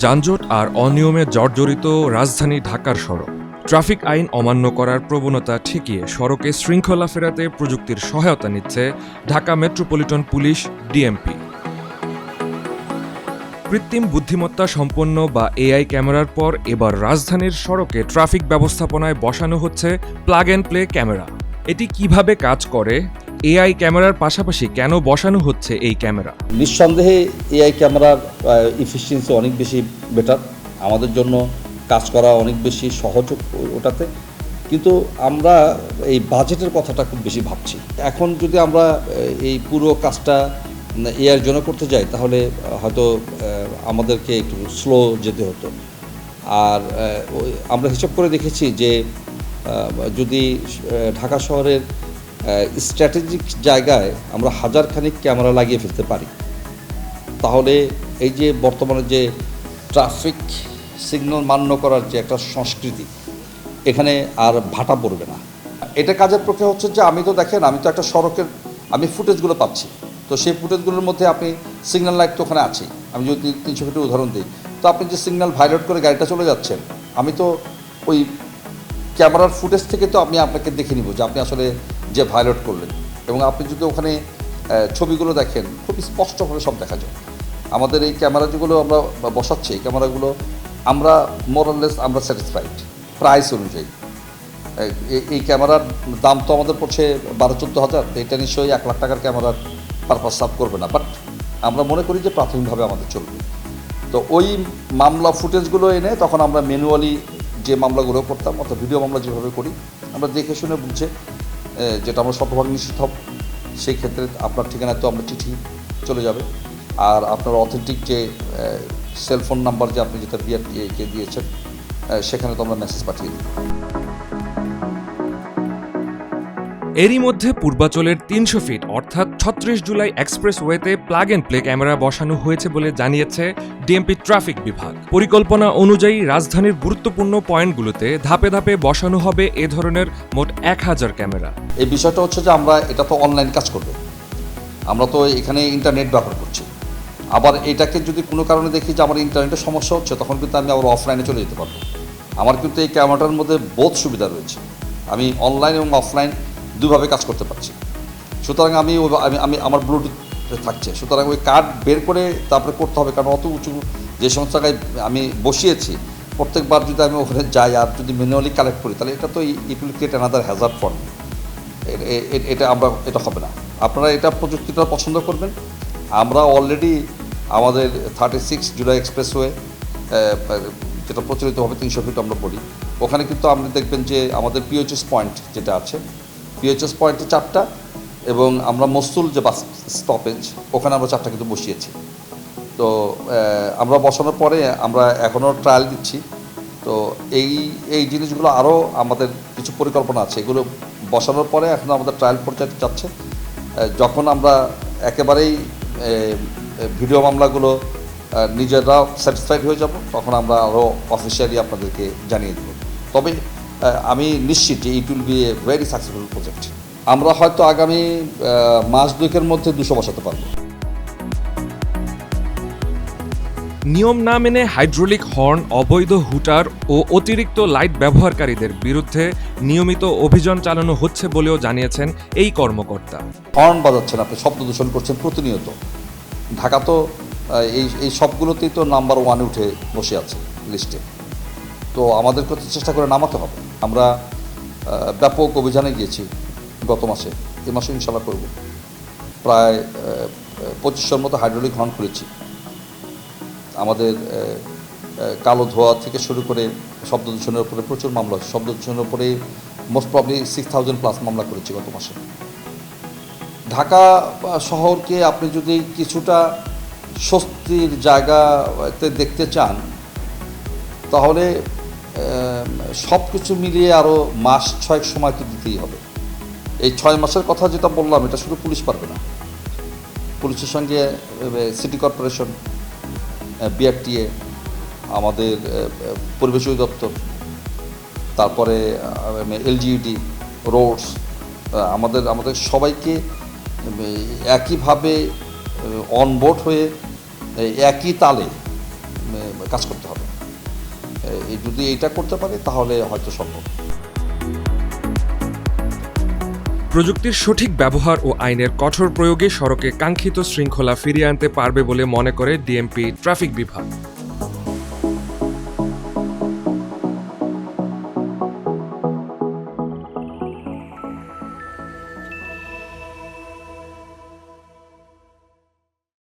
যানজট আর অনিয়মে জর্জরিত রাজধানী ঢাকার সড়ক। ট্রাফিক আইন অমান্য করার প্রবণতা ঠেকিয়ে সড়কে শৃঙ্খলা ফেরাতে প্রযুক্তির সহায়তা নিচ্ছে ঢাকা মেট্রোপলিটন পুলিশ ডিএমপি। কৃত্রিম বুদ্ধিমত্তা সম্পন্ন বা এআই ক্যামেরার পর এবার রাজধানীর সড়কে ট্রাফিক ব্যবস্থাপনায় বসানো হচ্ছে প্লাগ অ্যান্ড প্লে ক্যামেরা। এটি কিভাবে কাজ করে, এআই ক্যামেরার পাশাপাশি কেন বসানো হচ্ছে এই ক্যামেরা? নিঃসন্দেহে এআই ক্যামেরার ইফিসিয়েন্সি অনেক বেশি বেটার, আমাদের জন্য কাজ করা অনেক বেশি সহজ ওটাতে। কিন্তু আমরা এই বাজেটের কথাটা খুব বেশি ভাবছি। এখন যদি আমরা এই পুরো কাজটা এআইয়ের জন্য করতে যাই তাহলে হয়তো আমাদেরকে একটু স্লো যেতে হতো। আর আমরা হিসাব করে দেখেছি যে যদি ঢাকা শহরের স্ট্র্যাটেজিক জায়গায় আমরা হাজারখানিক ক্যামেরা লাগিয়ে ফেলতে পারি, তাহলে এই যে বর্তমানে যে ট্রাফিক সিগন্যাল মান্য করার যে একটা সংস্কৃতি, এখানে আর ভাটা পড়বে না। এটা কাজের প্রক্রিয়া হচ্ছে যে আমি তো একটা সড়কের ফুটেজগুলো পাচ্ছি, তো সেই ফুটেজগুলোর মধ্যে আপনি সিগন্যাল লাইট তো ওখানে আছেই। আমি যদি 300 ফিটের উদাহরণ দিই, তো আপনি যে সিগন্যাল ভায়োলেট করে গাড়িটা চলে যাচ্ছেন, আমি তো ওই ক্যামেরার ফুটেজ থেকে তো আমি আপনাকে দেখে নিব যে আপনি আসলে যে ভায়োলেট করলেন। এবং আপনি যদি ওখানে ছবিগুলো দেখেন, খুব স্পষ্টভাবে সব দেখা যায়। আমাদের এই ক্যামেরা যেগুলো আমরা বসাচ্ছি, এই ক্যামেরাগুলো আমরা মোরাললেস আমরা স্যাটিসফাইড প্রাইস অনুযায়ী। এই ক্যামেরার দাম তো আমাদের পড়ছে 12-14 হাজার, এটা নিশ্চয়ই 1 লাখ টাকার ক্যামেরার পারপাস সার্ভ করবে না, বাট আমরা মনে করি যে প্রাথমিকভাবে আমাদের চলবে। তো ওই মামলা ফুটেজগুলো এনে তখন আমরা ম্যানুয়ালি যে মামলাগুলো করতাম, অর্থাৎ ভিডিও মামলা যেভাবে করি, আমরা দেখে শুনে বুঝে যেটা আমরা শতভাগ নিশ্চিত হব, সেই ক্ষেত্রে আপনার ঠিকানায় তো আমরা চিঠি চলে যাবে। আর আপনার অথেন্টিক যে সেলফোন নাম্বার যে আপনি যেটা বিআরটিএকে দিয়েছেন, সেখানে তো আমরা মেসেজ পাঠিয়ে দিই। এরই মধ্যে পূর্বাচলের 300 ফিট অর্থাৎ 36 জুলাই এক্সপ্রেসওয়েতে প্লাগ অ্যান্ড প্লে ক্যামেরা বসানো হয়েছে বলে জানিয়েছে ডিএমপি ট্রাফিক বিভাগ। পরিকল্পনা অনুযায়ী রাজধানীর গুরুত্বপূর্ণ পয়েন্টগুলোতে ধাপে ধাপে বসানো হবে এ ধরনের মোট 1000 ক্যামেরা। এই বিষয়টা হচ্ছে যে এটা তো অনলাইন কাজ করবে, আমরা তো এখানে ইন্টারনেট ব্যবহার করছি। আবার এটাকে যদি কোনো কারণে দেখি যে আমার ইন্টারনেটের সমস্যা হচ্ছে, তখন কিন্তু আমি আবার অফলাইনে চলে যেতে পারবো। আমার কিন্তু এই ক্যামেরাটার মধ্যে বহুত সুবিধা রয়েছে, আমি অনলাইন এবং অফলাইন দুভাবে কাজ করতে পারছি। সুতরাং আমি আমার ব্লুটুথ থাকছে, সুতরাং ওই কার্ড বের করে তারপরে করতে হবে, কারণ অত উঁচু যে সমস্ত জায়গায় আমি বসিয়েছি, প্রত্যেকবার যদি আমি ওখানে যাই আর যদি ম্যানুয়ালি কালেক্ট করি, তাহলে এটা তো it will create another Hazard for me. এটা হবে না। আপনারা এটা প্রযুক্তিটা পছন্দ করবেন। আমরা অলরেডি আমাদের 36 জুলাই এক্সপ্রেসওয়ে যেটা প্রচলিতভাবে 300 ফিট আমরা বলি, ওখানে কিন্তু আপনি দেখবেন যে আমাদের পিএইচএস পয়েন্ট যেটা আছে, পিএইচএস পয়েন্টে 4টা, এবং আমরা মসুল যে বাস স্টপেজ, ওখানে আমরা 4টা কিন্তু বসিয়েছি। তো আমরা বসানোর পরে আমরা এখনও ট্রায়াল দিচ্ছি। তো এই জিনিসগুলো আরও আমাদের কিছু পরিকল্পনা আছে, এগুলো বসানোর পরে এখন আমাদের ট্রায়াল পর্যায়ে যাচ্ছে। যখন আমরা একেবারেই ভিডিও মামলাগুলো নিজেরাও স্যাটিসফাইড হয়ে যাব, তখন আমরা আরও অফিসিয়ালি আপনাদেরকে জানিয়ে দেব। তবে আমি নিশ্চিত যে it will B a very successful project. আমরা হয়তো আগামী মাস 2 মধ্যে 200 বসাতে পারবো। নিয়ম না মেনে হাইড্রোলিক হর্ন, অবৈধ হুটার ও অতিরিক্ত লাইট ব্যবহারকারীদের বিরুদ্ধে নিয়মিত অভিযান চালানো হচ্ছে বলেও জানিয়েছেন এই কর্মকর্তা। হর্ন বাজাচ্ছেন, আপনি শব্দ দূষণ করছেন প্রতিনিয়ত। ঢাকা তো এই সবগুলোতেই তো নাম্বার 1-এ উঠে বসে আছে লিস্টে। তো আমাদেরকে চেষ্টা করে নামাতে হবে। আমরা ব্যাপক অভিযানে গিয়েছি গত মাসে, এই মাসে ইনশাল্লাহ করব। প্রায় 2500-র মতো হাইড্রোলিক হর্ন খুলেছি। আমাদের কালো ধোয়া থেকে শুরু করে শব্দ দূষণের উপরে প্রচুর মামলা হচ্ছে। শব্দ দূষণের উপরে মোস্ট প্রবলি 6000+ মামলা করেছি গত মাসে। ঢাকা শহরকে আপনি যদি কিছুটা স্বস্তির জায়গাতে দেখতে চান, তাহলে সব কিছু মিলিয়ে আরও মাস 6 সময় তো দিতেই হবে। এই 6 মাসের কথা যেটা বললাম, এটা শুধু পুলিশ পারবে না। পুলিশের সঙ্গে সিটি কর্পোরেশন, বিআরটিএ, আমাদের পরিবেশ অধিদপ্তর, তারপরে এলজিইডি, রোডস, আমাদের সবাইকে একইভাবে অনবোর্ড হয়ে একই তালে কাজ করতে হবে। যদি এইটা করতে পারে তাহলে হয়তো সম্ভব। প্রযুক্তির সঠিক ব্যবহার ও আইনের কঠোর প্রয়োগে সড়কে কাঙ্ক্ষিত শৃঙ্খলা ফিরিয়ে আনতে পারবে বলে মনে করে ডিএমপি ট্রাফিক বিভাগ।